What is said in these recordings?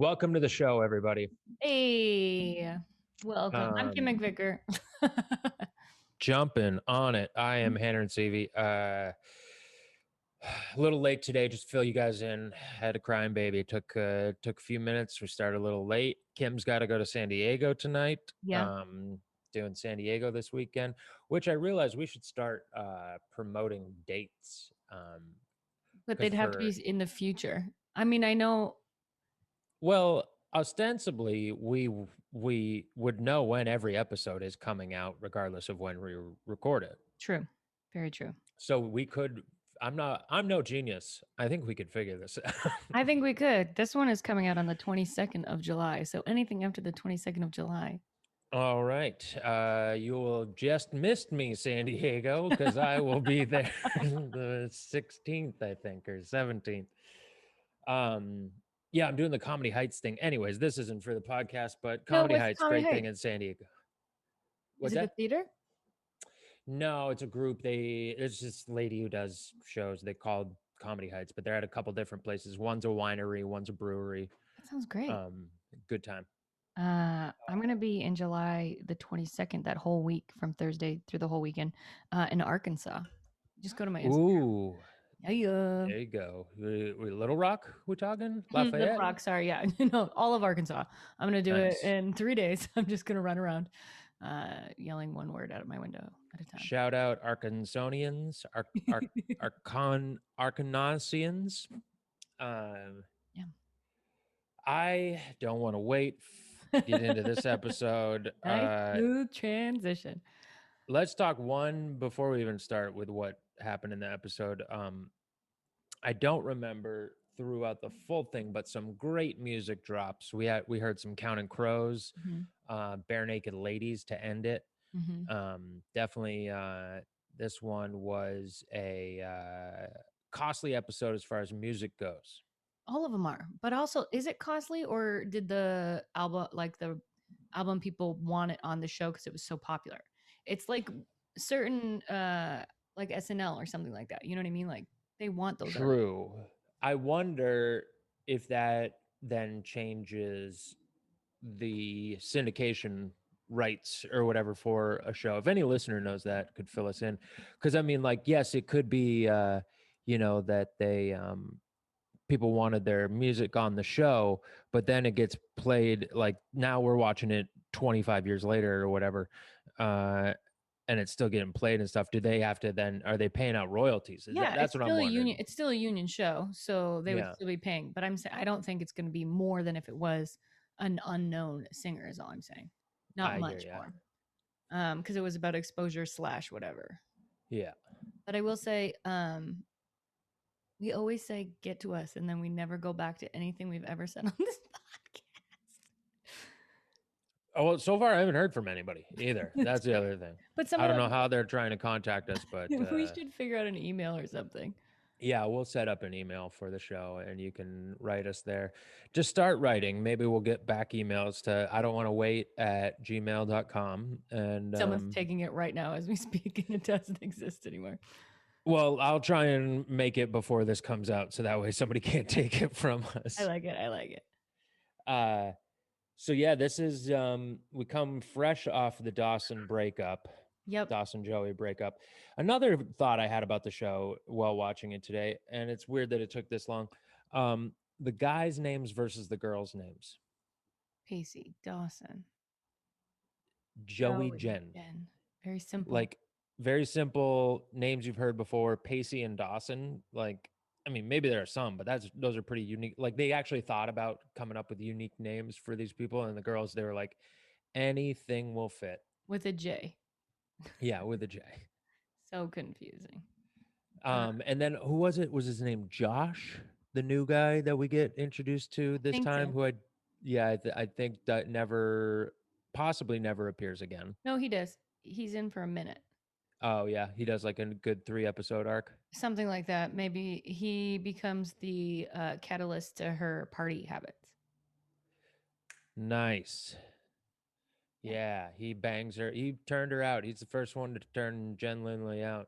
Welcome to the show, everybody. Hey, welcome. I'm Kim Um, McVicar. Jumping on it. I am Handren Seavey. A little late today, just to fill you guys in. Had a crying baby. Took a few minutes. We started a little late. Kim's got to go to San Diego tonight. Yeah, Um, Doing San Diego this weekend, which I realized we should start promoting dates. but Because they'd have to be for in the future. I mean, I know. Well, ostensibly, we would know when every episode is coming out, regardless of when we record it. True, very true. So we could. I'm no genius. I think we could figure this out. I think we could. This one is coming out on the 22nd of July. So anything after the 22nd of July. All right. You will just missed me, San Diego, because I will be there the 16th, I think, or 17th. Yeah, I'm doing the Comedy Heights thing. Anyways, this isn't for the podcast, but No, Comedy what's Heights, Comedy great thing Heights? in San Diego. Is What's it a that? theater? No, it's a group. It's this lady who does shows. They called Comedy Heights, but they're at a couple different places. One's a winery, one's a brewery. That sounds great. Um, Good time. I'm gonna be in July the 22nd, that whole week from Thursday through the whole weekend, in Arkansas. Just go to my Instagram. Ooh, Yeah. there you go. Little Rock, we're talking Little Lafayette. Rock, sorry, yeah, no, all of Arkansas. I'm gonna do it Nice. in 3 days. I'm just gonna run around, yelling one word out of my window at a time. Shout out Arkansonians, Arkanasians. Um, Yeah. I don't want to wait to get into this episode. Nice smooth transition. Let's talk one before we even start with what happened in the episode. I don't remember throughout the full thing, but some great music drops. We heard some Counting Crows, Mhm, Bare Naked Ladies to end it. mhm. Definitely, this one was a costly episode as far as music goes. All of them are, but also, is it costly, or did the album people want it on the show because it was so popular? It's like certain, like SNL or something like that. You know what I mean? Like they want those artists. True. I wonder if that then changes the syndication rights or whatever for a show. If any listener knows that, could fill us in. Because I mean, like, yes, it could be, that they people wanted their music on the show, but then it gets played. Like now we're watching it 25 years later or whatever. And it's still getting played and stuff. Do they have to then? Are they paying out royalties? Yeah, That's it's what I'm still a wondering. union. It's still a union show, so they would Yeah, still be paying. But I'm saying I don't think it's going to be more than if it was an unknown singer. Is all I'm saying. Not I hear much you. more, because it was about exposure slash whatever. Yeah. But I will say, we always say "get to us," and then we never go back to anything we've ever said on this Oh, well, so far I haven't heard from anybody either. podcast. That's the other thing. But I don't someone know how they're trying to contact us, but we should figure out an email or something. yeah, we'll set up an email for the show and you can write us there. Just start writing. Maybe we'll get back emails to I don't want to wait at gmail.com. And Someone's taking it right now as we speak, and it doesn't exist anymore. well, I'll try and make it before this comes out so that way somebody can't take it from I us. like it. I like it. Uh so yeah, this is we come fresh off the Dawson breakup. Yep. Dawson Joey breakup. Another thought I had about the show while watching it today, and it's weird that it took this long. The guys' names versus the girls' names. Pacey, Dawson, Joey, Joey, Jen. Jen. Very simple. Like very simple names you've heard before. Pacey and Dawson. Like, I mean, maybe there are some, but those are pretty unique. Like they actually thought about coming up with unique names for these people, and the girls, they were like, anything will fit. With a J. Yeah, with a J. So confusing. And then who was it? Was his name Josh, the new guy that we get introduced to this Think time? so. Who I think that possibly never appears again. No, he does. He's in for a minute. Oh yeah, he does like a good 3 episode arc. Something like that. Maybe he becomes the catalyst to her party habits. Nice. Yeah, he bangs her. He turned her out. He's the first one to turn Jen Lindley out.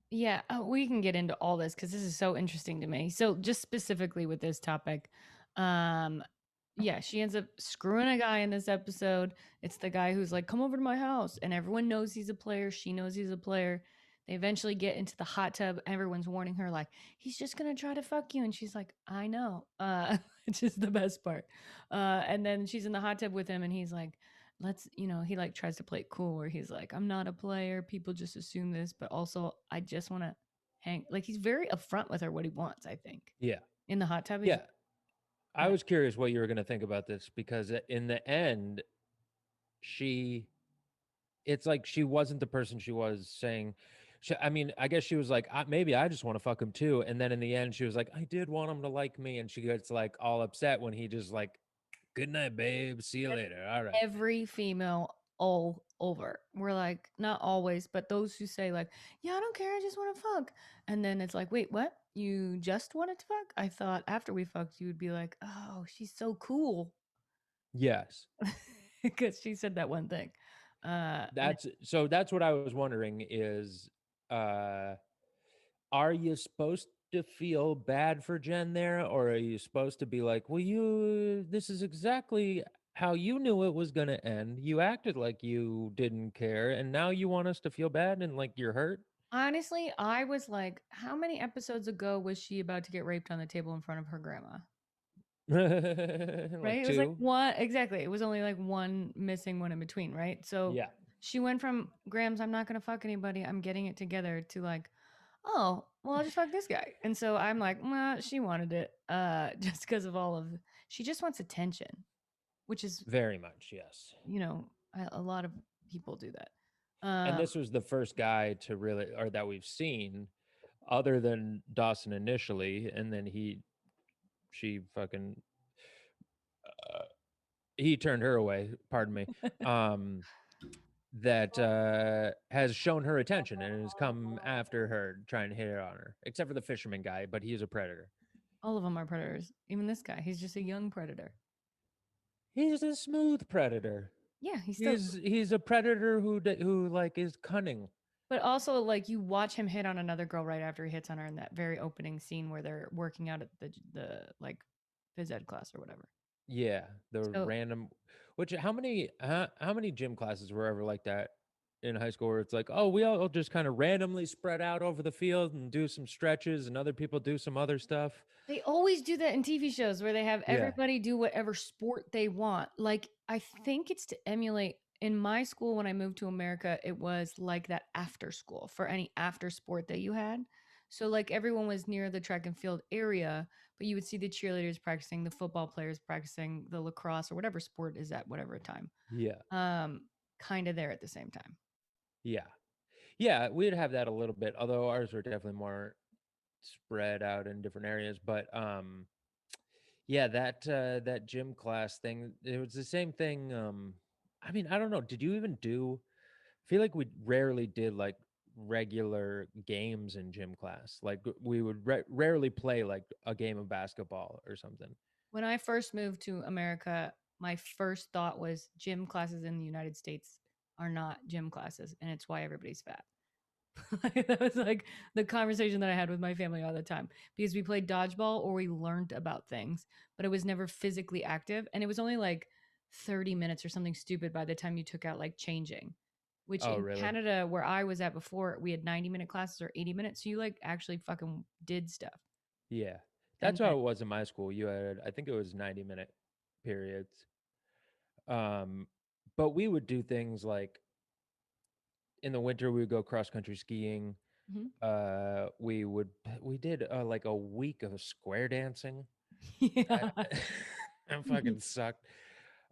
Yeah, we can get into all this because this is so interesting to me. So, just specifically with this topic, um, Yeah, she ends up screwing a guy in this episode. It's the guy who's like, "Come over to my house," and everyone knows he's a player. She knows he's a player. They eventually get into the hot tub. Everyone's warning her, like, "He's just gonna try to fuck you," and she's like, "I know," which is the best part. And then she's in the hot tub with him, and he's like, "Let's," he like tries to play it cool, where he's like, "I'm not a player. People just assume this, but also I just want to hang." Like he's very upfront with her what he wants. I think Yeah. in the hot tub, he's Yeah. like, I was curious what you were going to think about this because in the end, she, it's like she wasn't the person she was saying. I mean, I guess she was like, maybe I just want to fuck him too. And then in the end, she was like, I did want him to like me. And she gets like all upset when he just like, good night, babe. See you later. All right. every female all over. We're like, not always, but those who say like, yeah, I don't care, I just want to fuck. And then it's like, wait, what? You just wanted to fuck? I thought after we fucked, you would be like, oh, she's so cool. Yes. Because she said that one thing. And That's what I was wondering is, uh, are you supposed to feel bad for Jen there, or are you supposed to be like, well, this is exactly how you knew it was going to end. You acted like you didn't care, and now you want us to feel bad and like you're hurt? honestly, I was like, how many episodes ago was she about to get raped on the table in front of her grandma? Right? Like It was like two? one exactly. It was only like one missing one in between, right? So Yeah. she went from Grams, I'm not gonna fuck anybody, I'm getting it together to like, oh, well, I'll just fuck this guy. And so I'm like, well, she wanted it, just because of all of she just wants attention, which is, Very much, yes. a lot of people do that. And Um, this was the first guy to really, or that we've seen, other than Dawson initially, and then she fucking he turned her away, pardon me, um, that has shown her attention and has come after her, trying to hit it on her, except for the fisherman guy, but he's a predator. all of them are predators. Even this guy, he's just a young predator. He's a smooth predator. Yeah, he's still. He's a predator who like is cunning. But also, like, you watch him hit on another girl right after he hits on her in that very opening scene where they're working out at the like phys ed class or whatever. Yeah, the So random. Which how many gym classes were ever like that in high school where it's like, oh, we all just kind of randomly spread out over the field and do some stretches, and other people do some other stuff. they always do that in TV shows where they have Yeah, everybody do whatever sport they want. Like, I think it's to emulate. In my school, when I moved to America, it was like that after school for any after sport that you had. So, like, everyone was near the track and field area, but you would see the cheerleaders practicing, the football players practicing, the lacrosse or whatever sport is at whatever time, yeah, um, kind of there at the same time. yeah, yeah. We'd have that a little bit, although ours were definitely more spread out in different areas. But yeah, that gym class thing, it was the same thing. I mean, I don't know. Did you even do? I feel like we rarely did like regular games in gym class. Like we would rarely play like a game of basketball or something. When I first moved to America, my first thought was gym classes in the United States are not gym classes, and it's why everybody's fat. That was like the conversation that I had with my family all the time because we played dodgeball or we learned about things, but it was never physically active. And it was only like 30 minutes or something stupid by the time you took out like changing, which Oh, in really? Canada, where I was at before, we had 90-minute classes or 80 minutes. So you like actually fucking did stuff. Yeah. And That's how then it was in my school. You had, I think it was 90-minute periods. Um, but we would do things like in the winter we would go cross country skiing. mhm. We did like a week of square dancing. Yeah. I, I fucking sucked.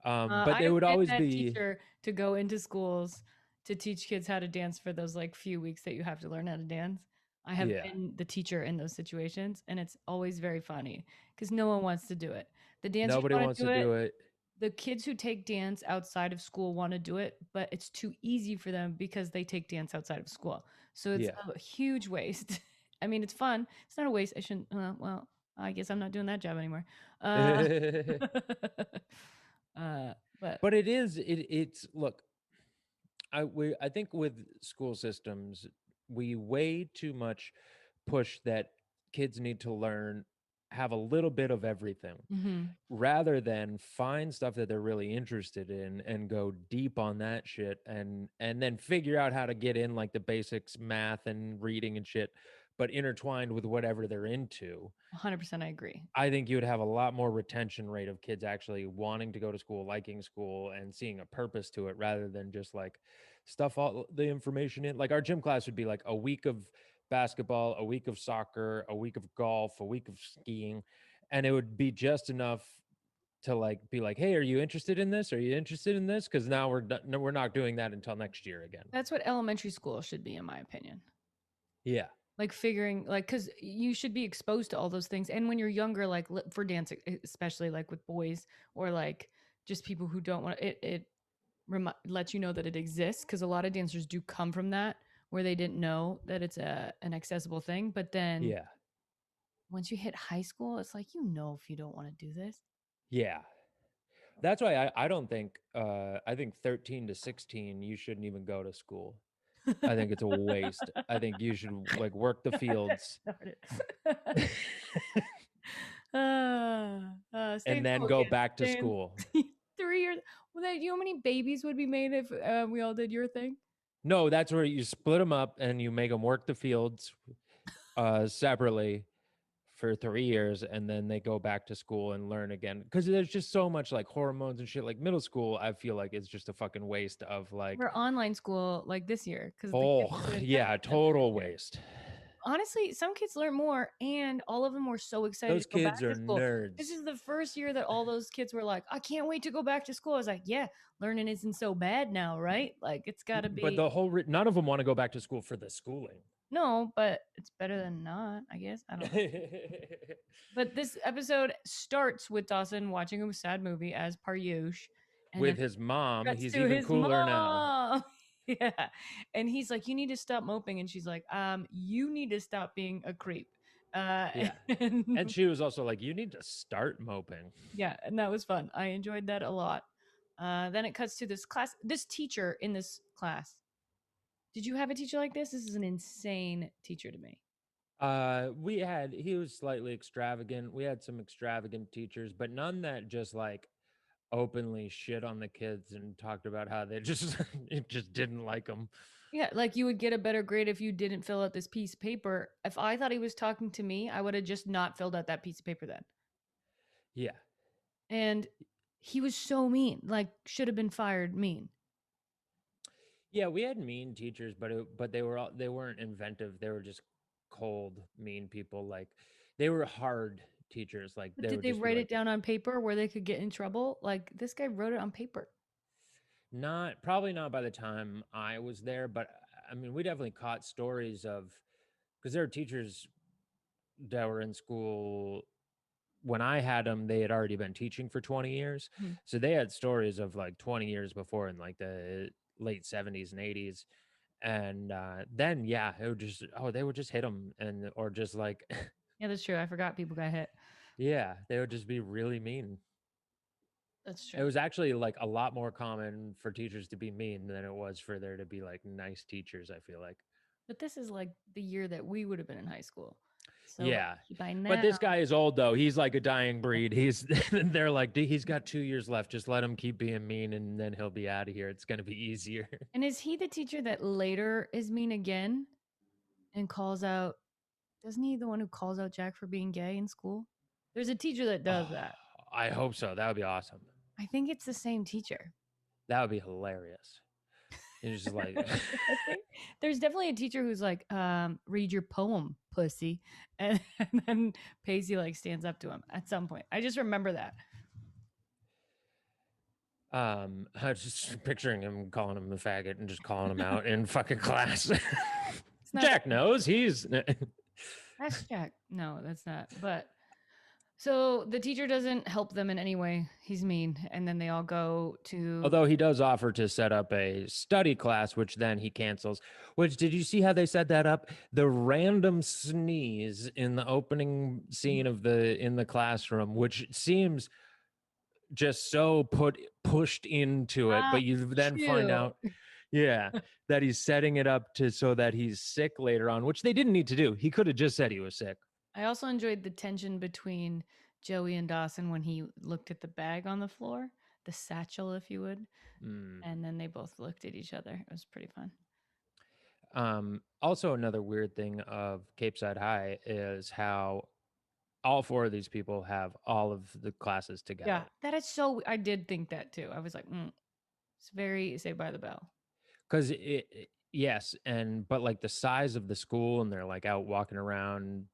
But I they have would been always that be, teacher to go into schools to teach kids how to dance for those like few weeks that you have to learn how to dance. I have yeah. been the teacher in those situations, and it's always very funny because no one wants to do it. The dancers Nobody want wants to to do it. do it. The kids who take dance outside of school want to do it, but it's too easy for them because they take dance outside of school. So it's Yeah. a huge waste. I mean, it's fun. It's not a waste. I shouldn't. Well, I guess I'm not doing that job anymore. Uh, uh, but But it's look, I think with school systems, we way too much push that kids need to learn. have a little bit of everything, rather than find stuff that they're really interested in and go deep on that shit, and then figure out how to get in like the basics, math and reading and shit, but intertwined with whatever they're into. 100%, I agree. I think you would have a lot more retention rate of kids actually wanting to go to school, liking school, and seeing a purpose to it, rather than just like stuff all the information in. Like our gym class would be like a week of basketball, a week of soccer, a week of golf, a week of skiing, and it would be just enough to like be like, hey, are you interested in this? Are you interested in this? Because now we're not doing that until next year again. That's what elementary school should be, in my opinion. Yeah. Like figuring, like, because you should be exposed to all those things. And when you're younger, like for dance, especially like with boys or like just people who don't want it lets you know that it exists, because a lot of dancers do come from that where they didn't know that it's an accessible thing. But then Yeah. once you hit high school, it's like, if you don't want to do this. Yeah. That's why I don't think I think 13 to 16 you shouldn't even go to school. I think it's a waste. I think you should like work the fields Stay and in then school, go kids. back to Stay in school. 3 years. Well, then, you know how many babies would be made if we all did your thing? No, that's where you split them up and you make them work the fields separately for 3 years, and then they go back to school and learn again, because there's just so much like hormones and shit. Like middle school, I feel like it's just a fucking waste of like, We're online school like this year because the kids oh couldn't yeah, test each other this total year. waste. Honestly, some kids learn more, and all of them were so excited Those to go kids back are to school. This nerds. is the first year that all those kids were like, I can't wait to go back to school. I was like, yeah, learning isn't so bad now, right? Like, it's got to But be. the whole none of them want to go back to school for the schooling. No, but it's better than not, I guess. I don't know. But this episode starts with Dawson watching a sad movie as per usual, and With then his mom, cuts he's to even his cooler now. mom. Yeah. And he's like, you need to stop moping. And she's like, you need to stop being a creep. Yeah. And And she was also like, you need to start moping. yeah, and that was fun. I enjoyed that a lot. Then it cuts to this teacher in this class. Did you have a teacher like this? This is an insane teacher to me. He was slightly extravagant. We had some extravagant teachers, but none that just like openly shit on the kids and talked about how they just it just didn't like them. Yeah, like you would get a better grade if you didn't fill out this piece of paper. If I thought he was talking to me, I would have just not filled out that piece of paper then. Yeah. And he was so mean, like should have been fired mean. Yeah, we had mean teachers, but they weren't inventive. They were just cold, mean people. Like they were hard teachers. Like But they did would they just be write like, it down on paper where they could get in trouble? Like this guy wrote it on paper. probably not by the time I was there, but I mean, we definitely caught stories of, because there were teachers that were in school when I had them. They had already been teaching for 20 years, so they had stories of like 20 years before in like the late 70s and 80s. And then yeah, it would just they would just hit them, and or just like Yeah, that's true. I forgot people got hit. yeah, they would just be really mean. That's It true. was actually like a lot more common for teachers to be mean than it was for there to be like nice teachers, I feel like. But this is like the year that we would have been in high school. So Yeah. like, by But now, this guy is old though. He's like a dying breed. They're like, he's got 2 years left. Just let him keep being mean and then he'll be out of here. It's going to be easier. and is he the teacher that later is mean again and calls out? Doesn't he the one who calls out Jack for being gay in school? There's a teacher that does that. I hope so. That would be awesome. I think it's the same teacher. That would be hilarious. It's just like There's definitely a teacher who's like, read your poem, pussy. And then Pacey like stands up to him at some point. I just remember that. I was just picturing him calling him a faggot and just calling him out in fucking class. Jack knows he's That's Jack. No, that's not. But so the teacher doesn't help them in any way. He's mean. And then they all go to. Although he does offer to set up a study class, which then he cancels. Which, did you see how they set that up? The random sneeze in the opening scene of in the classroom, which seems just so pushed into it, but you then find out, yeah, that he's setting it up so that he's sick later on, which they didn't need to do. He could have just said he was sick. I also enjoyed the tension between Joey and Dawson when he looked at the bag on the floor, the satchel, if you would, Mm. and then they both looked at each other. It was pretty fun. Also, another weird thing of Cape Side High is how all four of these people have all of the classes Yeah, together. that is so. I did think that too. I was like, it's very Saved by the Bell. Because yes, but like the size of the school, and they're like out walking around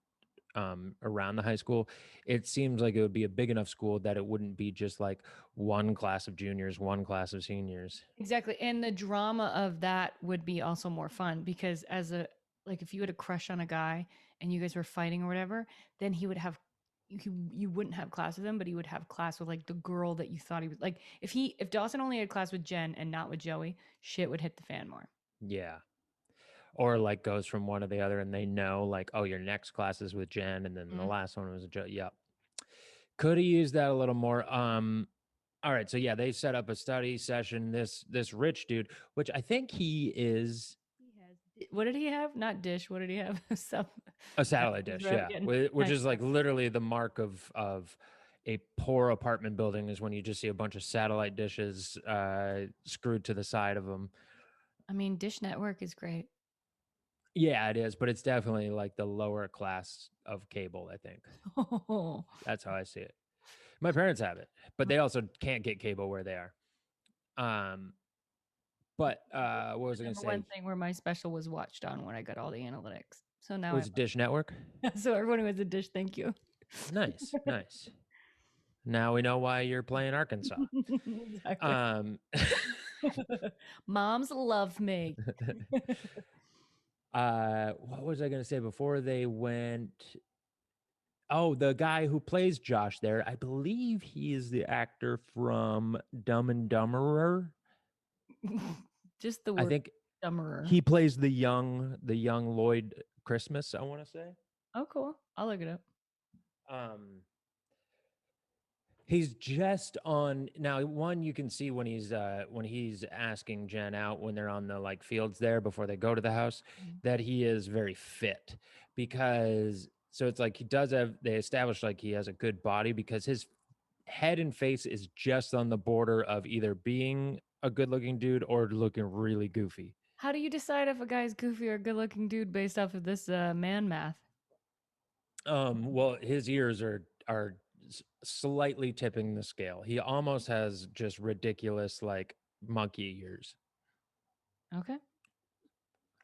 the high school, it seems like it would be a big enough school that it wouldn't be just like one class of juniors, one class of seniors. Exactly. And the drama of that would be also more fun because as a like if you had a crush on a guy and you guys were fighting or whatever, then he would have you wouldn't have class with him, but he would have class with like the girl that you thought he was like if Dawson only had class with Jen and not with Joey, shit would hit the fan more. Yeah. Or like goes from one to the other, and they know like, oh, your next class is with Jen, and then the Mhm. last one was Joe. Yep. Could have used that a little more. All right, so yeah, they set up a study session. This rich dude, which I think he is He has what did he have? Not dish. What did he have? Some a satellite dish, yeah, again. which is like literally the mark of a poor apartment building is when you just see a bunch of satellite dishes screwed to the side of them. I mean, Dish Network is great. Yeah, it is, but it's definitely like the lower class of cable. I think Oh, that's how I see it. My parents have it, but they also can't get cable where they are. Um, but what was I the going to number one say? thing where my special was watched on when I got all the analytics. So now Was it Dish Network? so everyone who has a dish, thank you. Nice, nice. Now we know why you're playing Arkansas. Exactly. Um, Moms love me. what was I going to say before they went? Oh, the guy who plays Josh there, I believe he is the actor from Dumb and Dumberer. Just the I word think dumberer. he plays the young Lloyd Christmas, I want to say. Oh, cool. I'll look it up. Um, he's just on now. One you can see when he's asking Jen out when they're on the like fields there before they go to the house, Mhm. that he is very fit because so it's like he does have they established like he has a good body because his head and face is just on the border of either being a good looking dude or looking really goofy. How do you decide if a guy's goofy or good looking dude based off of this man math? Well, his ears are slightly tipping the scale. He almost has just ridiculous like monkey ears. Okay.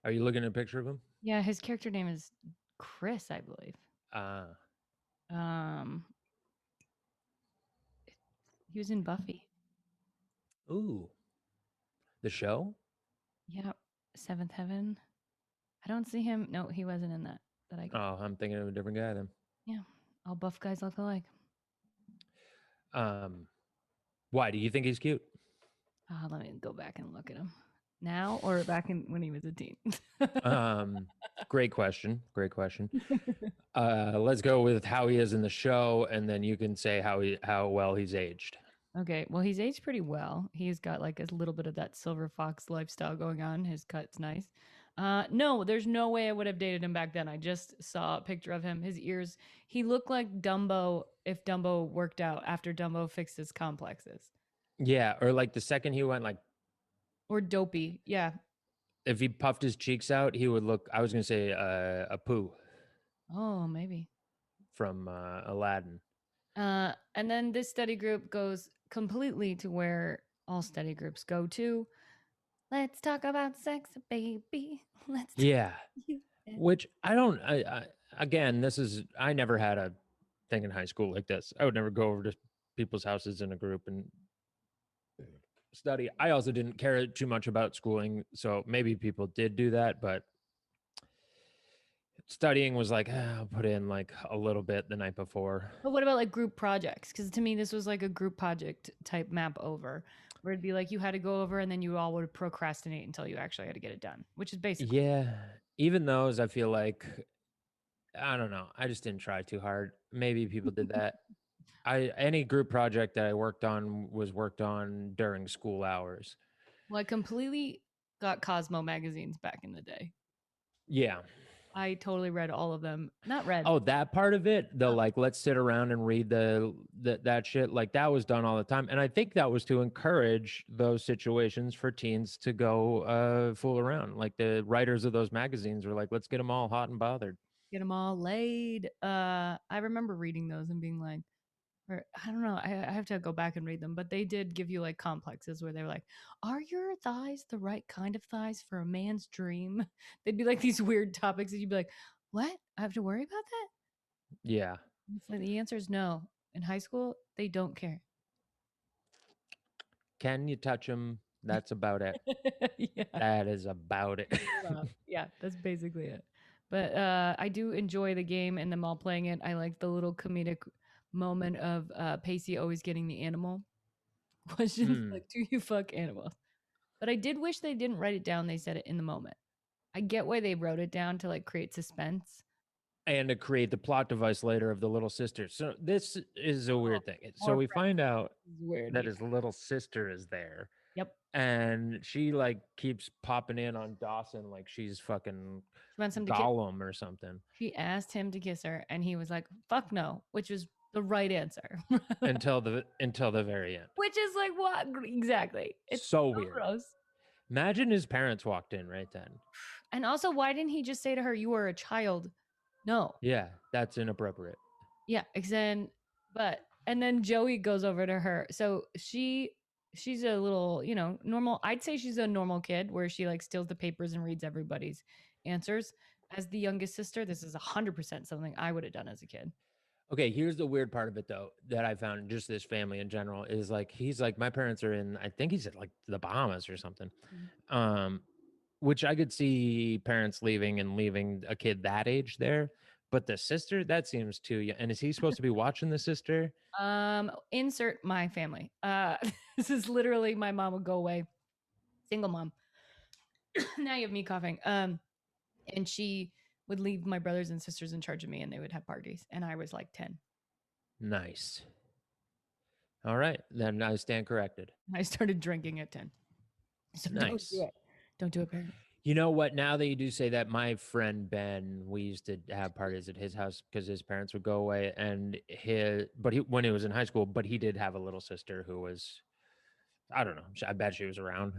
Are you looking at a picture of him? Yeah, his character name is Chris, I believe. Ah, Um, he was in Buffy. ooh, the show. Yep. Seventh Heaven. I don't see him. No, he wasn't in that. That I Oh, I'm thinking of a different guy then. Yeah. All buff guys look alike. Um, why do you think he's cute? Let me go back and look at him now or back in when he was a teen. Um, great question. Great question. Let's go with how he is in the show, and then you can say how well he's aged. Okay, well, he's aged pretty well. He's got like a little bit of that silver fox lifestyle going on. His cut's nice. No, there's no way I would have dated him back then. I just saw a picture of him. His ears, he looked like Dumbo if Dumbo worked out after Dumbo fixed his complexes. Yeah, or like the second he went like Or Dopey. Yeah. if he puffed his cheeks out, he would look. I was gonna say a poo Oh, maybe. from Aladdin. And then this study group goes completely to where all study groups go to. Let's talk about sex, baby. Let's talk Yeah, you. which I don't. Again, this is I never had a thing in high school like this. I would never go over to people's houses in a group and study. I also didn't care too much about schooling, so maybe people did do that, but studying was like I'll put in like a little bit the night before. But what about like group projects? Because to me, this was like a group project type map over, where it'd be like you had to go over and then you all would procrastinate until you actually had to get it done, which is basically. Yeah, even those I feel like I don't know. I just didn't try too hard. Maybe people did that. I any group project that I worked on was worked on during school hours. Well, I completely got Cosmo magazines back in the day. Yeah. I totally read all of them. Not read. Oh, that part of it, the Oh. like, let's sit around and read that shit, like that was done all the time, and I think that was to encourage those situations for teens to go fool around. Like the writers of those magazines were like, let's get them all hot and bothered. Get them all laid. I remember reading those and being like, or I don't know, I have to go back and read them, but they did give you like complexes where they were like, are your thighs the right kind of thighs for a man's dream? They'd be like these weird topics that you'd be like, what? I have to worry about that? Yeah. It's like the answer is no. In high school, they don't care. Can you touch them? That's about it. Yeah. That is about it. Yeah, that's basically it. But I do enjoy the game and them all playing it. I like the little comedic moment of Pacey always getting the animal questions Hmm. like, do you fuck animals? But I did wish they didn't write it down. They said it in the moment. I get why they wrote it down to like create suspense. And to create the plot device later of the little sister. So this is a Oh, weird thing. So more we friends. find out This is weird. that Yeah. his little sister is there, Yep. and she like keeps popping in on Dawson like she's fucking She wants him to kiss. Gollum or something She asked him to kiss her, and he was like, "Fuck no," which was the right answer. until the very end. Which is like what exactly? It's So so weird. gross. Imagine his parents walked in right then. And also, why didn't he just say to her, "You were a child"? No. Yeah, that's inappropriate. Yeah. And then Joey goes over to her. So she's a little, normal. I'd say she's a normal kid where she like steals the papers and reads everybody's answers. As the youngest sister, this is 100% something I would have done as a kid. Okay, here's the weird part of it though that I found, just this family in general, is like he's like, my parents are in, I think he's at like the Bahamas or something. Um which I could see parents leaving a kid that age there, but the sister, that seems too young. And is he supposed to be watching the sister? Insert my family. This is literally my mom would go away, single mom. Now you have me coughing. And she would leave my brothers and sisters in charge of me, and they would have parties, and I was like 10. Nice. All right, then I stand corrected. I started drinking at 10. So don't do Nice. it. Don't do it, parents. You know what? Now that you do say that, my friend Ben, we used to have parties at his house because his parents would go away, and when he was in high school, but he did have a little sister who was, I don't know. I bet she was around.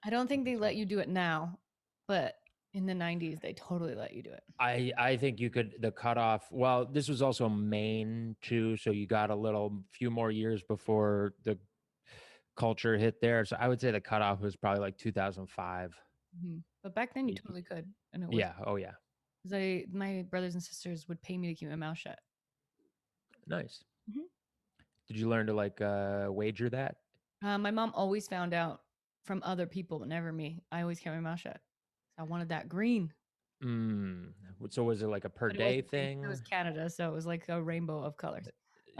I don't think they let you do it now, but in the 90s, they totally let you do it. I think you could, the cutoff. Well, this was also Maine too, so you got a few more years before the culture hit there. So I would say the cutoff was probably like 2005. But back then, you totally could, and it was Yeah. Oh yeah. because my brothers and sisters would pay me to keep my mouth shut. Nice. Mhm. Did you learn to like wager that? My mom always found out from other people, but never me. I always kept my mouth shut. So I wanted that green. So was it like a per But it day wasn't green. It was thing? Canada, so it was like a rainbow of colors.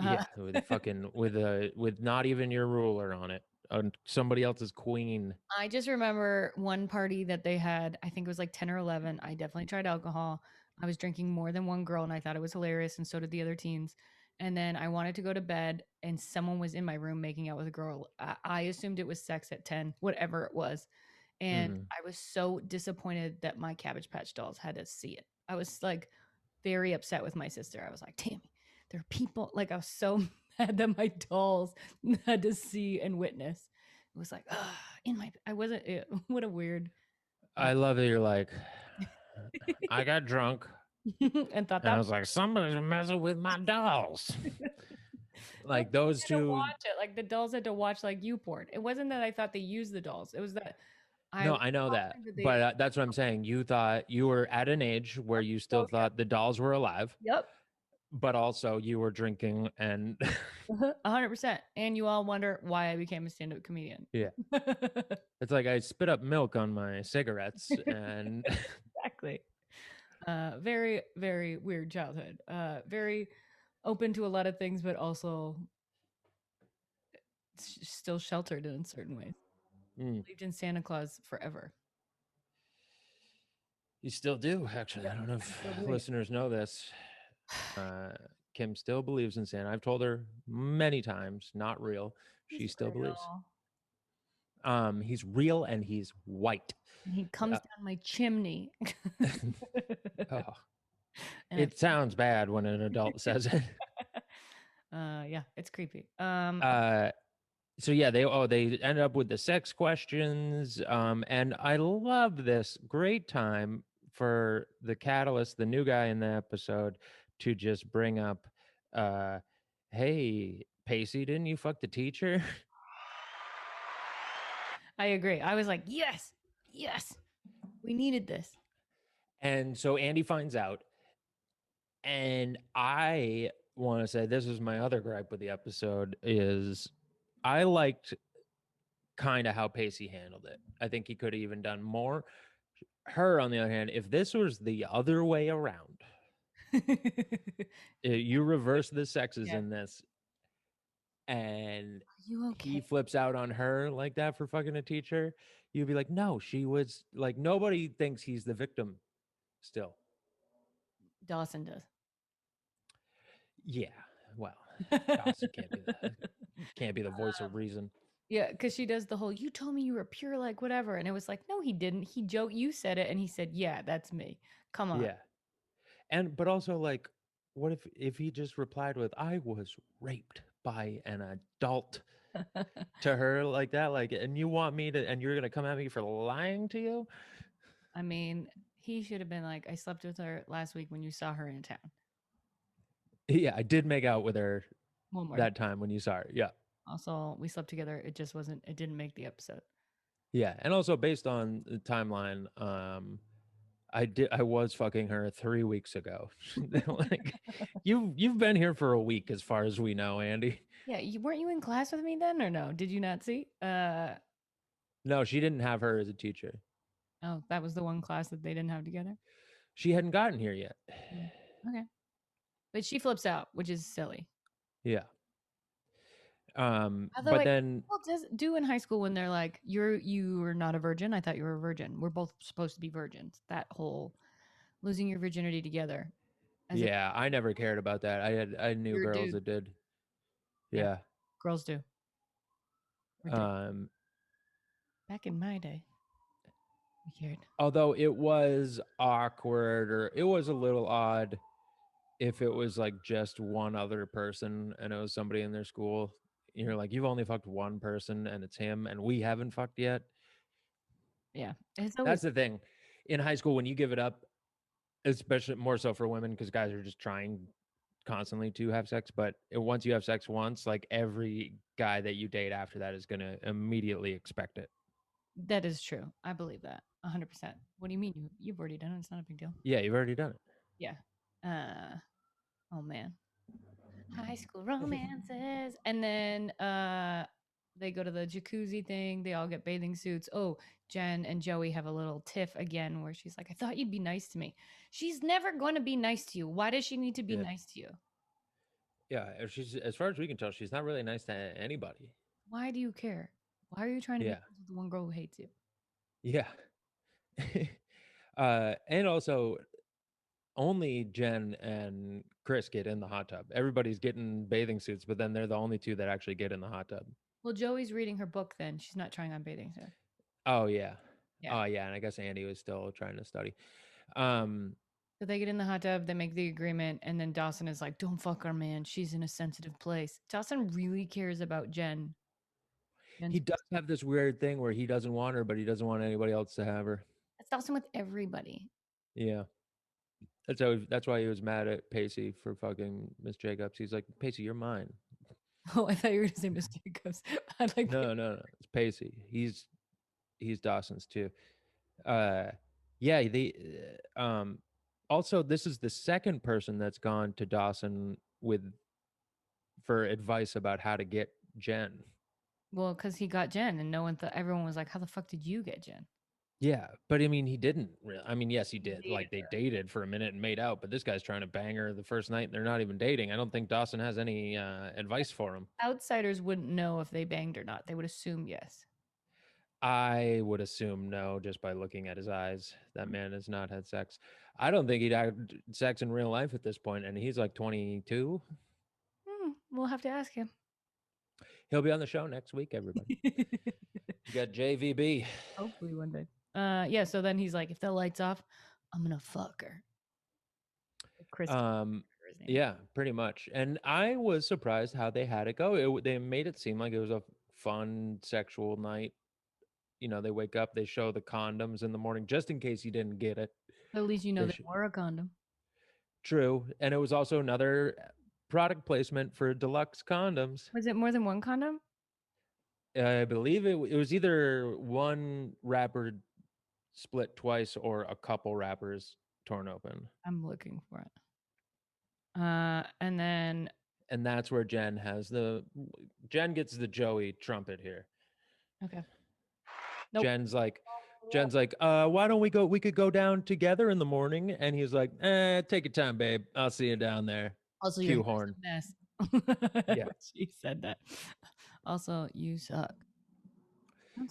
Yeah, with not even your ruler on it, on somebody else's queen. I just remember one party that they had, I think it was like 10 or 11. I definitely tried alcohol. I was drinking more than one girl and I thought it was hilarious, and so did the other teens. And then I wanted to go to bed and someone was in my room making out with a girl. I assumed it was sex at 10, whatever it was. And Mhm. I was so disappointed that my Cabbage Patch dolls had to see it. I was like very upset with my sister. I was like, Tammy, there are people, like I was so mad that my dolls had to see and witness. It was like, I wasn't, what a weird, I love that you're like, I got drunk and thought and I that was like, somebody's messing with my dolls. Like those had to two. watch it. Like the dolls had to watch like you porn. It wasn't that I thought they used the dolls. It was that I No, was I know that, confident that but they, that's what I'm saying. You thought you were at an age where you still oh yeah, thought the dolls were alive, yep, but also you were drinking and 100%. And you all wonder why I became a stand-up comedian. yeah, it's like I spit up milk on my cigarettes and Exactly. Very, very weird childhood. Very open to a lot of things, but also still sheltered in certain ways. Mm, Believed in Santa Claus forever. you still do. Actually, I don't know if listeners know this. Kim still believes in Santa. I've told her many times, not real. She He's still believes. real. He's real and he's white. And he comes Uh, down my chimney. oh, And it sounds bad when an adult says it. yeah, it's creepy. Uh, so yeah, they end up with the sex questions, and I love this great time for the catalyst, the new guy in the episode, to just bring up, uh, "Hey, Pacey, didn't you fuck the teacher?" I agree. I was like, yes, yes, we needed this. And so Andy finds out, and I want to say this is my other gripe with the episode is I liked kind of how Pacey handled it. I think he could have even done more. Her, on the other hand, if this was the other way around, you reverse the sexes Yeah. in this, and Are you he okay? flips out on her like that for fucking a teacher, you'd be like, no, she was like, nobody thinks he's the victim still. Dawson does. Yeah, well, Dawson can't be the voice of reason. Yeah, because she does the whole, you told me you were pure, like whatever. And it was like, no, he didn't. He joked, you said it. And he said, yeah, that's me. Come on. Yeah, and but also like, what if he just replied with, "I was raped by an adult," to her like that, like, and you want me to, and you're gonna come at me for lying to you? I mean, he should have been like, I slept with her last week when you saw her in town. Yeah, I did make out with her One more. that time when you saw her. Yeah, Also, we slept together. It just wasn't, it didn't make the episode. yeah, and also based on the timeline, I was fucking her 3 weeks ago. Like, you've been here for a week, as far as we know, Andy. Yeah, weren't you in class with me then or no? Did you not see? No, she didn't have her as a teacher. Oh, that was the one class that they didn't have together. She hadn't gotten here yet. Mm, okay. But she flips out, which is silly. Yeah. Although But I then people do in high school when they're like, you were not a virgin. I thought you were a virgin. We're both supposed to be virgins. That whole losing your virginity together as a yeah, I never cared about that. I knew you're a girls dude. that did. Yeah, Yeah. girls do. We did. Um, Back in my day. We cared. although it was awkward, or it was a little odd if it was like just one other person and it was somebody in their school. You're like, you've only fucked one person and it's him, and we haven't fucked yet. Yeah. It's always That's the thing. In high school, when you give it up, especially more so for women, because guys are just trying constantly to have sex. But once you have sex once, like every guy that you date after that is going to immediately expect it. that is true. I believe that 100%. What do you mean you've already done it? It's not a big deal. Yeah, you've already done Yeah. Oh man. High school it. romances. And then they go to the jacuzzi thing. They all get bathing suits. Oh, Jen and Joey have a little tiff again where she's like, I thought you'd be nice to me. She's never going to be nice to you. Why does she need to be Yeah. nice to you? Yeah, she's, as far as we can tell, she's not really nice to anybody. Why do you care? Why are you trying to be Yeah, friends with the one girl who hates you? yeah. And also, only Jen and Chris get in the hot tub. Everybody's getting bathing suits, but then they're the only two that actually get in the hot tub. Well, Joey's reading her book then. She's not trying on bathing suit. Oh yeah, Yeah. oh yeah, and I guess Andy was still trying to study. Um, So they get in the hot tub, they make the agreement, and then Dawson is like, don't fuck our man. She's in a sensitive place. Dawson really cares about Jen. he Jen's does have this weird thing where he doesn't want her, but he doesn't want anybody else to have her. That's Dawson with everybody. Yeah, that's why he was mad at Pacey for fucking Miss Jacobs. He's like, Pacey, you're mine. Oh, I thought you were going to say Miss Jacobs. I like No, no, no. It's Pacey. He's Dawson's too. Uh, yeah. Also, this is the second person that's gone to Dawson with for advice about how to get Jen. Well, because he got Jen, and no one thought. Everyone was like, "How the fuck did you get Jen?" Yeah, but I mean, he didn't really. I mean, yes, he He did. dated Like, they her. dated for a minute and made out, but this guy's trying to bang her the first night, and they're not even dating. I don't think Dawson has any advice for him. Outsiders wouldn't know if they banged or not. They would assume yes. I would assume no, just by looking at his eyes. That man has not had sex. I don't think he'd had sex in real life at this point, and he's like 22. We'll have to ask him. He'll be on the show next week, everybody. You got JVB. Hopefully one day. Yeah. So then he's like, if the light's off, I'm gonna fuck her. Chris. His name. Yeah, pretty much. And I was surprised how they had it go. They made it seem like it was a fun sexual night. You know, they wake up, they show the condoms in the morning just in case you didn't get it. At least you know They they wore a condom. True. And it was also another product placement for deluxe condoms. Was it more than one condom? I believe it was either one wrapper split twice or a couple wrappers torn open. I'm looking for it. And then And that's where Jen gets the Joey trumpet here. okay. Nope. Jen's like, why don't we could go down together in the morning? And he's like, take your time, babe. I'll see you down there. Also, Cue you're horn. a mess. Yeah. She said that. Also, you suck.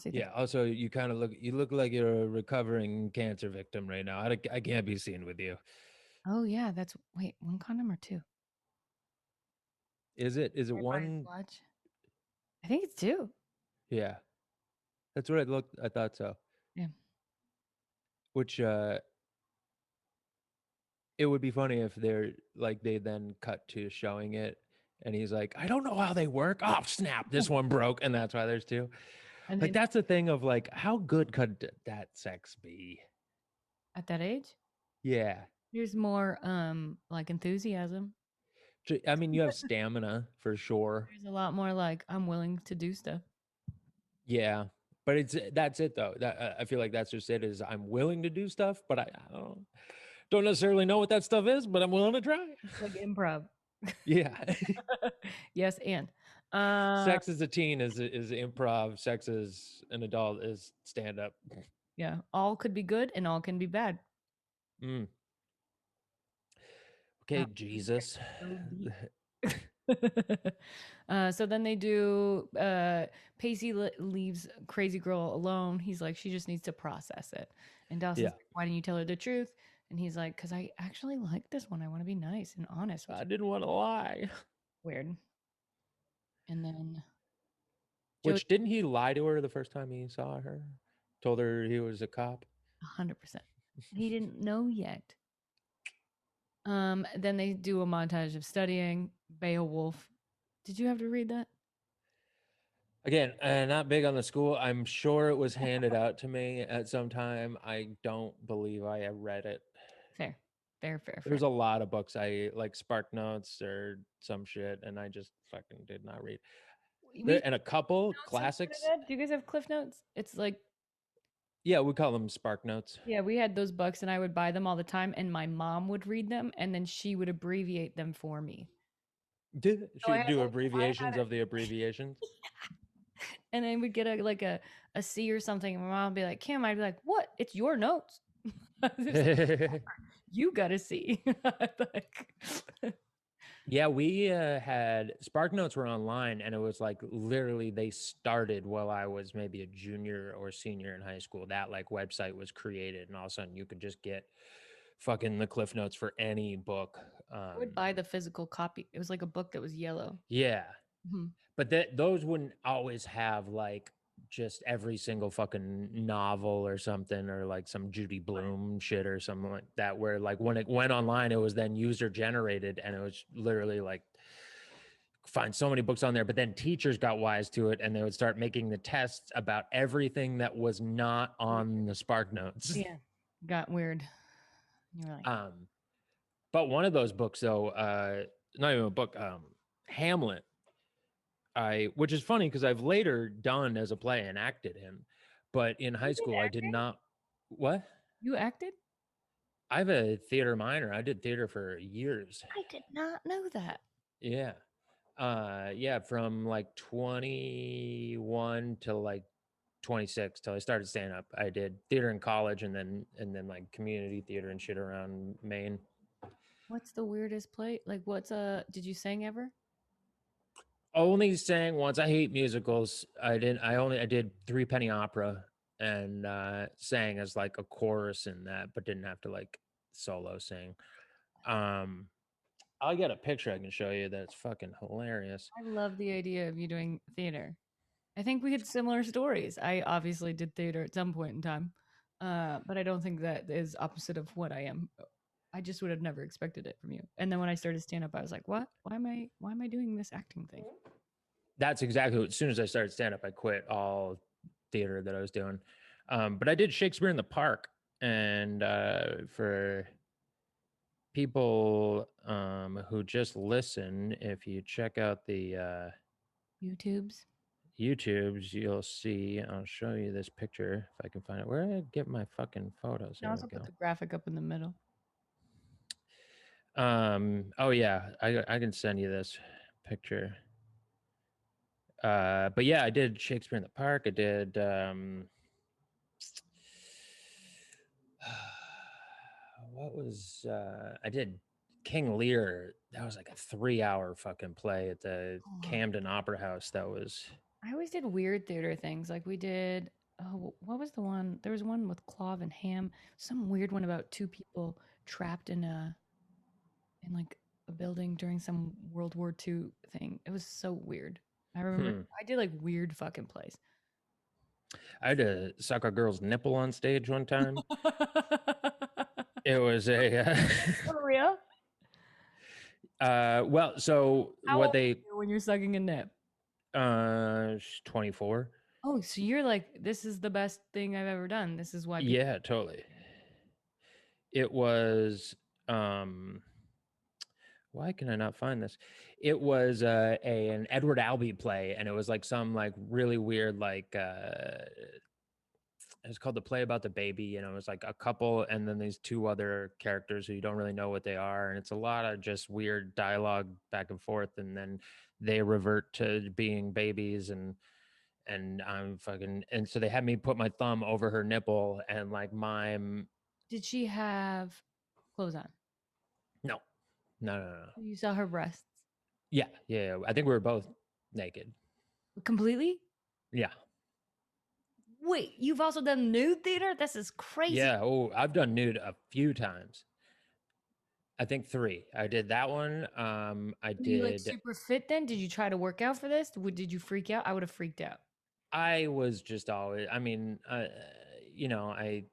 Yeah. Also, you kind of look like you're a recovering cancer victim right now. I can't be seen with you. Oh yeah, that's wait, one condom or two? Is it one? I think it's two. Yeah. That's what I thought so. Yeah. Which it would be funny if they then cut to showing it and he's like, I don't know how they work. Oh snap, this one broke, and that's why there's two. And like that's the thing of like, how good could that sex be at that age? Yeah. There's more like enthusiasm. I mean, you have stamina for sure. There's a lot more like I'm willing to do stuff. Yeah. But that's it though. That I feel like that's just it, is I'm willing to do stuff, but I don't necessarily know what that stuff is, but I'm willing to try. Like improv. Yeah. Yes, and sex as a teen is improv. Sex as an adult is stand up. Yeah, all could be good and all can be bad. Okay, Jesus. So then they do Pacey leaves crazy girl alone. He's like, she just needs to process it. And Dawson's like, why didn't you tell her the truth? And he's like, because I actually like this one. I want to be nice and honest. I didn't want to lie. Weird. And then which didn't he lie to her the first time he saw her? Told her he was a cop? 100%. He didn't know yet. Then they do a montage of studying Beowulf. Did you have to read that? Again, not big on the school. I'm sure it was handed out to me at some time. I don't believe I read it. Fair. There's a lot of books I like, Spark Notes or some shit, and I just fucking did not read. And a couple classics. Do you guys have Cliff Notes? It's like, yeah, we call them Spark Notes. Yeah, we had those books and I would buy them all the time, and my mom would read them and then she would abbreviate them for me. Did she do abbreviations of the abbreviations? And I would get a C or something, and my mom would be like, Kim, I'd be like, what? It's your notes. You got to see. Yeah, we had Spark Notes were online, and it was like literally they started while I was maybe a junior or senior in high school. That like website was created, and all of a sudden you could just get fucking the Cliff Notes for any book. I would buy the physical copy. It was like a book that was yellow. Yeah. But those wouldn't always have like just every single fucking novel or something, or like some Judy Blume shit or something like that, where like when it went online, it was then user generated, and it was literally like find so many books on there. But then teachers got wise to it, and they would start making the tests about everything that was not on the Spark Notes. Yeah, got weird. You're like, but one of those books though, not even a book, Hamlet, which is funny because I've later done as a play and acted him, but in high school I did not. What? You acted? I have a theater minor. I did theater for years. I did not know that. Yeah. Yeah, from like 21 to like 26 till I started stand up. I did theater in college, and then like community theater and shit around Maine. What's the weirdest play? Like, did you sing ever? Only sang once. I hate musicals. I did Three Penny Opera, and sang as like a chorus in that, but didn't have to like solo sing. I got a picture I can show you that's fucking hilarious. I love the idea of you doing theater. I think we had similar stories. I obviously did theater at some point in time, but I don't think that is opposite of what I am. I just would have never expected it from you. And then when I started stand up, I was like, "What? Why am I doing this acting thing?" That's exactly what, as soon as I started stand up, I quit all theater that I was doing. But I did Shakespeare in the Park. And for people who just listen, if you check out the YouTubes. YouTubes, you'll see, I'll show you this picture if I can find it. Where did I get my fucking photos? You can There also we put go. the graphic up in the middle. Oh yeah, I can send you this picture. But yeah, I did Shakespeare in the Park. I did what was I did King Lear. That was like a 3-hour fucking play at the Oh, Camden Opera House. That was I always did weird theater things. Like we did. Oh, what was the one? There was one with clove and ham. Some weird one about two people trapped in like a building during some World War II thing. It was so weird. I remember hmm. I did like weird fucking plays. I had to suck a girl's nipple on stage one time. It was a For real? well, so How what old they are you when you're sucking a nip? 24. Oh, so you're like, this is the best thing I've ever done. This is why people. Yeah, totally. It was why can I not find this? It was an Edward Albee play, and it was like some like really weird like it's called The Play About the Baby, and it was like a couple and then these two other characters who you don't really know what they are, and it's a lot of just weird dialogue back and forth, and then they revert to being babies, and I'm fucking, and so they had me put my thumb over her nipple and like mime. Did she have clothes on? No, no, no, no. You saw her breasts Yeah, yeah. I think we were both naked. completely? Yeah, Wait, you've also done nude theater? This is crazy. yeah. Oh, I've done nude a few times. I think 3. I did that one. I Were you like did. super fit then? Did you try to work out for this? Did you freak out? I would have freaked out. I was just always. I mean, I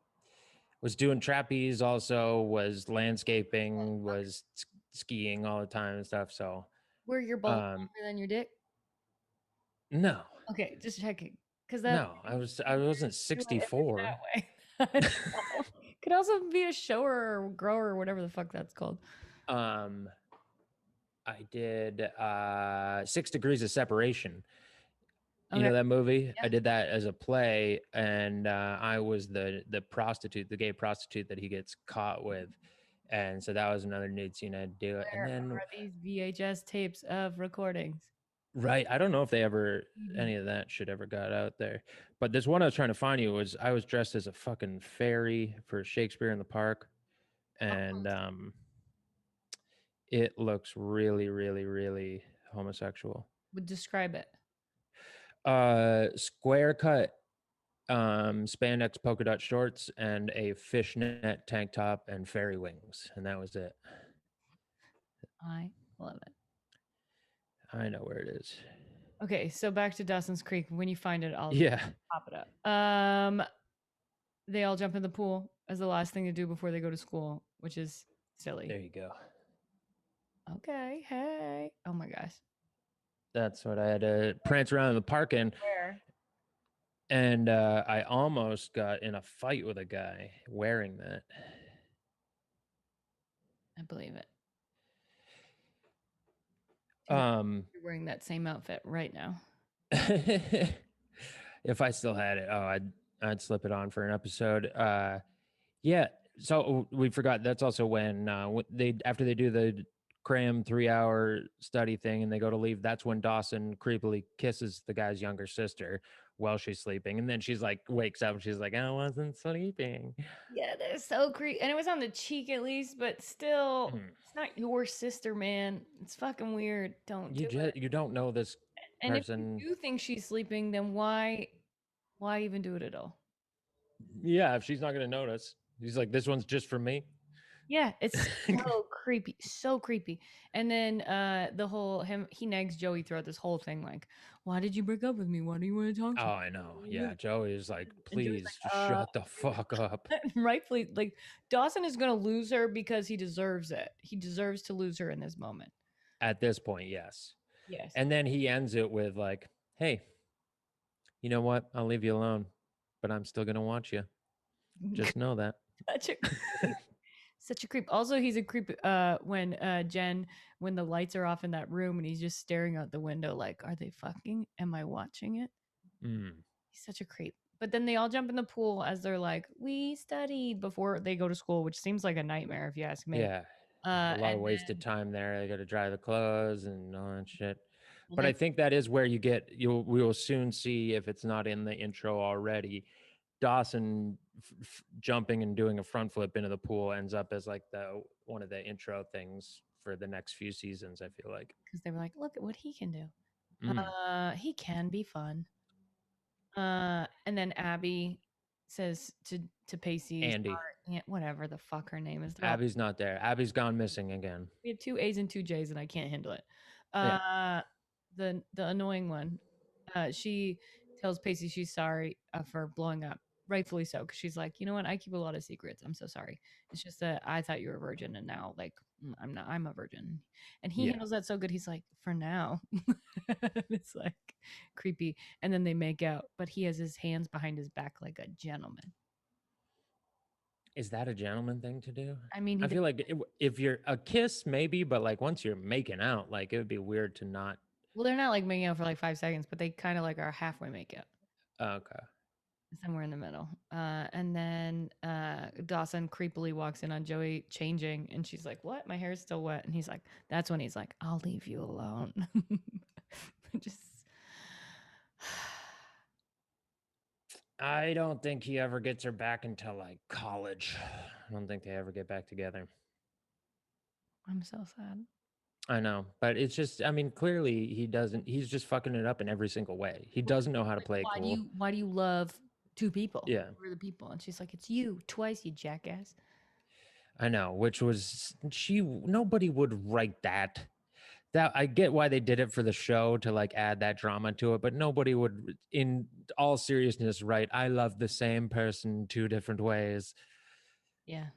was doing trapeze. Also, was landscaping. Was skiing all the time and stuff. So, Were your balls um, longer than your dick? no, Okay, just checking. Because that no. I wasn't if it's 64. that way. I don't know. Could also be a shower or grower or whatever the fuck that's called. um, I did 6 Degrees of Separation. You Okay. know that movie? I Yeah. did that as a play, and I was the prostitute, the gay prostitute that he gets caught with, and so that was another nude scene I'd do. And Where then, are these VHS tapes of recordings? right, I don't know if they ever Mhm. any of that shit ever got out there, but this one I was trying to find you was I was dressed as a fucking fairy for Shakespeare in the Park, How and close? it looks really, really, really homosexual. Would describe it. Square cut spandex polka dot shorts and a fishnet tank top and fairy wings, and that was it. I love it. I know where it is. Okay, so back to Dawson's Creek. When you find it, I'll Yeah, pop it up. They all jump in the pool as the last thing to do before they go to school, which is silly. there you go. Okay, hey. Oh my gosh. That's what I had to prance around in the park in, Where? and I almost got in a fight with a guy wearing that. I believe it. Um, You're wearing that same outfit right now. if I still had it, I'd slip it on for an episode. Yeah. So we forgot. That's also when they after they do the cram 3-hour study thing and they go to leave. That's when Dawson creepily kisses the guy's younger sister while she's sleeping, and then she's like wakes up and she's like, I wasn't sleeping. Yeah, they're so creepy. And it was on the cheek at least, but still, Hmm. it's not your sister, man. It's fucking weird. Don't do it. You don't know this And if you person. do think she's sleeping, then why even do it at all? Yeah, if she's not gonna notice, he's like, this one's just for me. Yeah, it's so creepy, so creepy. And then the whole him he nags Joey throughout this whole thing, like, "Why did you break up with me? Why do you want to talk to Oh, me?" I know. Yeah, Joey is like, And Joey's please just like, shut the fuck up. rightfully, like Dawson is gonna lose her because he deserves it. He deserves to lose her in this moment. At this point, yes. Yes. And then he ends it with like, "Hey, you know what? I'll leave you alone, but I'm still gonna want you. Just know that." Such a creep. Such a creep. Also, he's a creep when Jen, when the lights are off in that room and he's just staring out the window like, are they fucking? Am I watching it? Mm, He's such a creep. But then they all jump in the pool as they're like, we studied before they go to school, which seems like a nightmare if you ask me. yeah, a lot of And wasted then time there. They got to dry the clothes and all that shit. well, But I think that is where we will soon see, if it's not in the intro already, Dawson jumping and doing a front flip into the pool ends up as like the one of the intro things for the next few seasons. I feel like. because they were like, look at what he can do. Mm, He can be fun. And then Abby says to Pacey, Andy, sorry, whatever the fuck her name is. They're all Abby's not there. Abby's gone missing again. we have two A's and two J's, and I can't handle it. Yeah, The annoying one, she tells Pacey she's sorry for blowing up, rightfully so, because she's like, you know what, I keep a lot of secrets. I'm so sorry. It's just that I thought you were a virgin, and now like I'm not. I'm a virgin, and he yeah. handles that so good. He's like, for now, it's like creepy, and then they make out, but he has his hands behind his back like a gentleman. Is that a gentleman thing to do? I mean, he I did. feel like if you're a kiss, maybe, but like once you're making out, like it would be weird to not. Well, they're not like making out for like 5 seconds, but they kind of like are halfway make out. Okay. Somewhere in the middle. And then Dawson creepily walks in on Joey changing, and she's like, what? My hair is still wet. And he's like, that's when he's like, I'll leave you alone. Just. I don't think he ever gets her back until like college. I don't think they ever get back together. I'm so sad. I know, but it's just, I mean, clearly he doesn't, he's just fucking it up in every single way. He doesn't know how to Like, play it cool. why do you love two people? Yeah, Who are the people? And she's like, it's you twice, you jackass. I know, which was, nobody would write that. That I get why they did it for the show to like add that drama to it, but nobody would, in all seriousness, write, I love the same person two different ways. Yeah.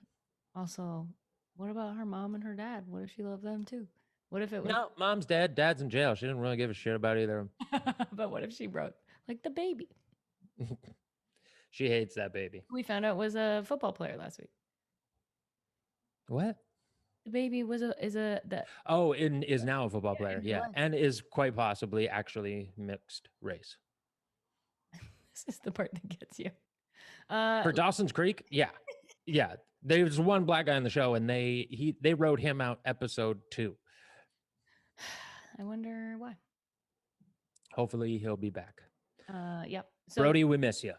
Also, what about her mom and her dad? What if she loved them too? What if it was, No, mom's dead, dad's in jail. She didn't really give a shit about either of but what if she wrote like the baby? them. She hates that baby. We found out was a football player last week. What? The baby was a is a that Oh, and is now a football yeah, player. in real Yeah. life. And is quite possibly actually mixed race. This is the part that gets you. For Dawson's Creek? Yeah. Yeah. There's one black guy on the show and they wrote him out episode 2. I wonder why. Hopefully he'll be back. Yep. So Brody, we miss you.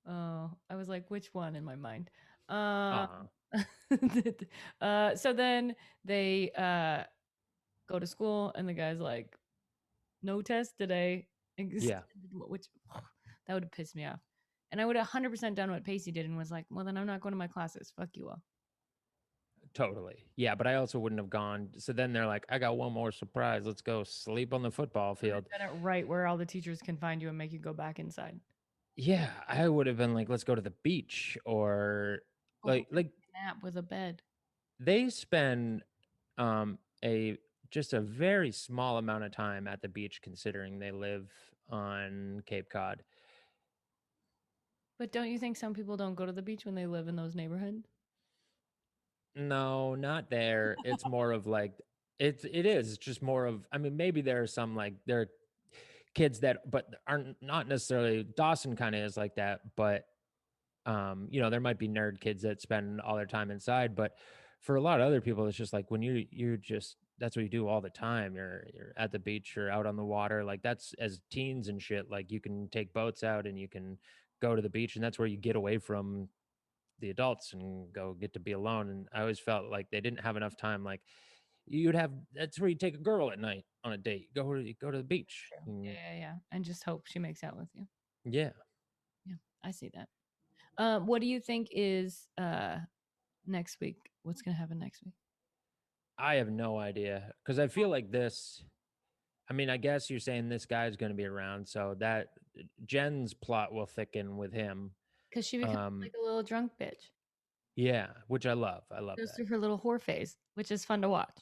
oh, I was like, which one in my mind? Uh-huh. So then they go to school and the guy's like, no test today. Yeah. Which that would have pissed me off. And I would have 100% done what Pacey did and was like, well, then I'm not going to my classes. Fuck you all. Totally. Yeah, but I also wouldn't have gone. So then they're like, I got one more surprise. Let's go sleep on the football field. Done it right where all the teachers can find you and make you go back inside. Yeah, I would have been like, let's go to the beach or like Nap with a bed. they spend a just a very small amount of time at the beach considering they live on Cape Cod. But don't you think some people don't go to the beach when they live in those neighborhoods? No, not there. It's more of like it is just more of, I mean, maybe there are some like there are kids that but aren't not necessarily. Dawson kind of is like that, but there might be nerd kids that spend all their time inside, but for a lot of other people, it's just like when you just that's what you do all the time. You're at the beach, you're out on the water. Like that's as teens and shit. Like you can take boats out and you can go to the beach, and that's where you get away from the adults and go get to be alone. And I always felt like they didn't have enough time. Like you'd have that's where you take a girl at night on a date. Go to the beach. True. Yeah. And just hope she makes out with you. Yeah. Yeah, I see that. What do you think is next week? What's gonna happen next week? I have no idea because I feel like this. I mean, I guess you're saying this guy's going to be around, so that Jen's plot will thicken with him. Because she becomes Um, like a little drunk bitch. yeah, which I love. I love Goes that. through her little whore phase, which is fun to watch.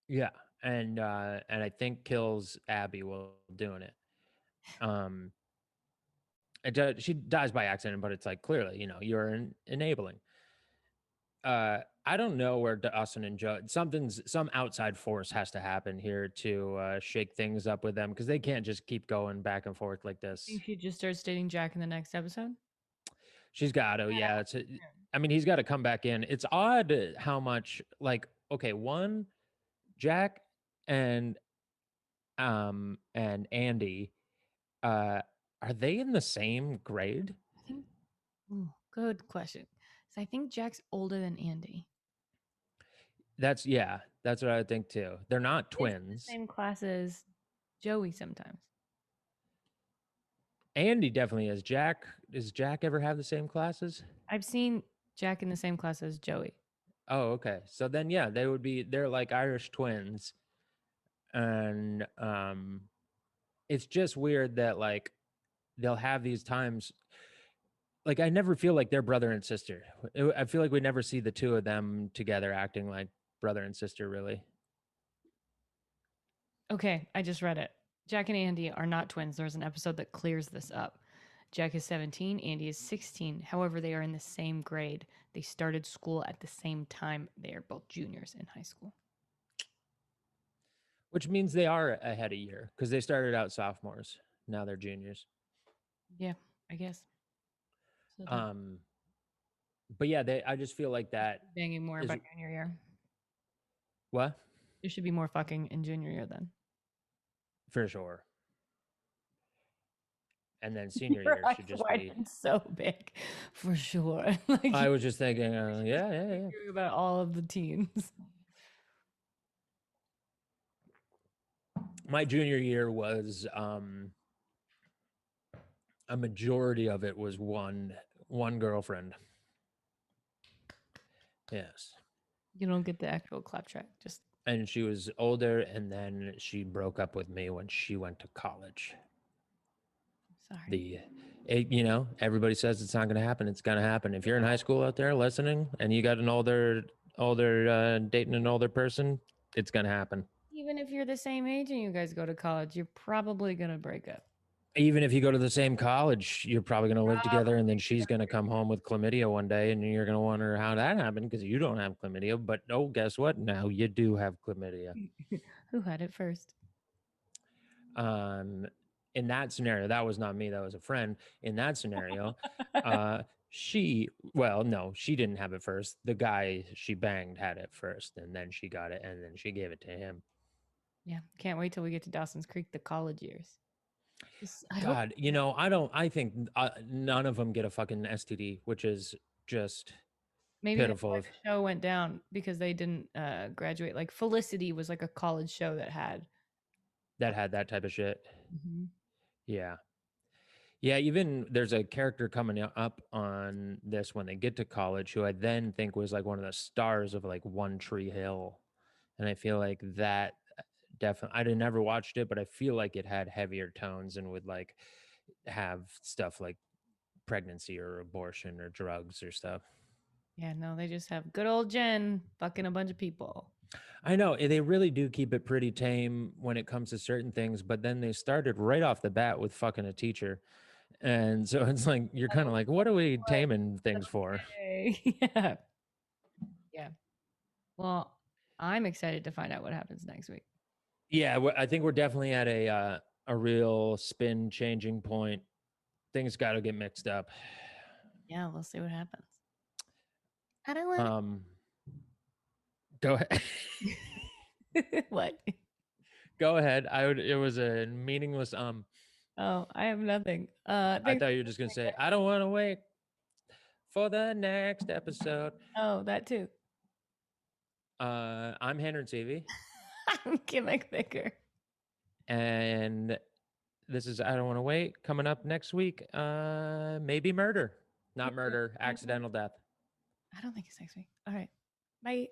Yeah, and I think kills Abby while doing it. Um, she dies by accident, but it's like clearly, you're enabling. I don't know where Dawson and Joe. Some outside force has to happen here to shake things up with them because they can't just keep going back and forth like this. Think she just starts dating Jack in the next episode? She's got to, yeah. I mean, he's got to come back in. It's odd how much, like, okay, one, Jack and and Andy, are they in the same grade? I think. Ooh, good question. So I think Jack's older than Andy. That's what I think too. They're not He's in the twins. same class as Joey sometimes. Andy definitely is. Does Jack ever have the same classes? I've seen Jack in the same class as Joey. Oh, okay. So then, yeah, they're like Irish twins. And it's just weird that like they'll have these times. Like I never feel like they're brother and sister. I feel like we never see the two of them together acting like brother and sister, really. Okay, I just read it. Jack and Andy are not twins. There's an episode that clears this up. Jack is 17, Andy is 16. However, they are in the same grade. They started school at the same time. They are both juniors in high school. Which means they are ahead a year because they started out sophomores. Now they're juniors. Yeah, I guess. So But yeah, I just feel like that banging more is about junior year. what? There should be more fucking in junior year then. For sure. And then senior Your year eyes should just be. widened so big, for sure. Like I was just thinking, yeah. hearing about all of the teens. My junior year was a majority of it was one girlfriend. Yes. You don't get the actual clap track. Just And she was older, and then she broke up with me when she went to college. sorry. Everybody says it's not going to happen. It's going to happen. If you're in high school out there listening, and you got an older dating an older person, it's going to happen. Even if you're the same age and you guys go to college, you're probably gonna break up. Even if you go to the same college, you're probably going to live together, and then she's going to come home with chlamydia one day, and you're going to wonder how that happened because you don't have chlamydia. But oh, guess what? Now you do have chlamydia. Who had it first? In that scenario, that was not me. That was a friend. In that scenario, she didn't have it first. The guy she banged had it first, and then she got it, and then she gave it to him. Yeah, can't wait till we get to Dawson's Creek, the college years. God, I think none of them get a fucking STD, which is just maybe pitiful. that's why the show went down because they didn't graduate. Like Felicity was like a college show that had that type of shit. Mm-hmm. Yeah. Yeah, even there's a character coming up on this when they get to college who I then think was like one of the stars of like One Tree Hill. And I feel like that definitely, I never watched it, but I feel like it had heavier tones and would like have stuff like pregnancy or abortion or drugs or stuff. Yeah, no, they just have good old Jen fucking a bunch of people. I know they really do keep it pretty tame when it comes to certain things, but then they started right off the bat with fucking a teacher. And so it's like, you're kind of like, what are we taming things for? Yeah. Yeah. Well, I'm excited to find out what happens next week. Yeah, I think we're definitely at a real spin changing point. Things got to get mixed up. Yeah, we'll see what happens. I don't want. Go ahead. What? Go ahead. It was a meaningless Oh, I have nothing. I thought you were just gonna say, I don't want to wait for the next episode. Oh, that too. I'm Handren Seavey. I'm Kim McVicar. And this is I Don't Want to Wait. Coming up next week, maybe murder. Not murder, accidental death. I don't think it's next week. All right. Bye.